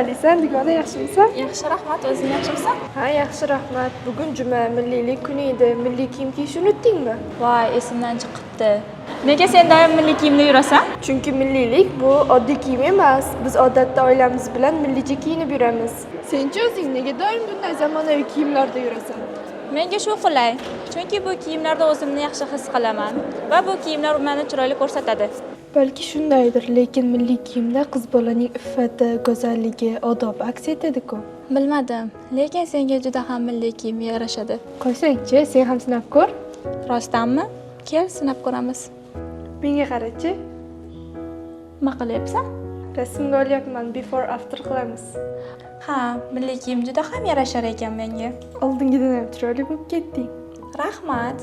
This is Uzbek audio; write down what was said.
qilyapsan? Dugona yaxshimisan? Yaxshi, rahmat. O'zing yaxshimisan? Ha, yaxshi, rahmat. Bugun juma, milliylik kuni edi. Milliy kiyim kiyishni unutdingmi? Voy, esimdan chiqibdi. Nega sen doim milliy kiyimda yurasan? Chunki milliylik bu oddiy kiyim emas. Biz odatda oilamiz bilan millicha kiyinib yuramiz. Sen-chi o'zing nega doim bunday zamonaviy kiyimlarda yurasan? Menga shu qulay. Chunki bu kiyimlarda o'zimni yaxshi his qilaman va bu kiyimlar meni chiroyli ko'rsatadi. Balki shundaydir, lekin milliy kiyimda qiz bolaning iffati, go'zalligi, odobi aks etadi-ku. Bilmadim, lekin senga juda ham milliy kiyim yarashadi. Qo'ysang-chi, sen ham sinab ko'r. Rostdanmi? Kel, sinab ko'ramiz. Menga qara-chi. Nima qilyapsan? Rasmga olyapman, before after qilamiz. Ha, milliy kiyim juda ham yarashar ekan menga. Oldingidan ham chiroyli bo'lib ketding. Rahmat.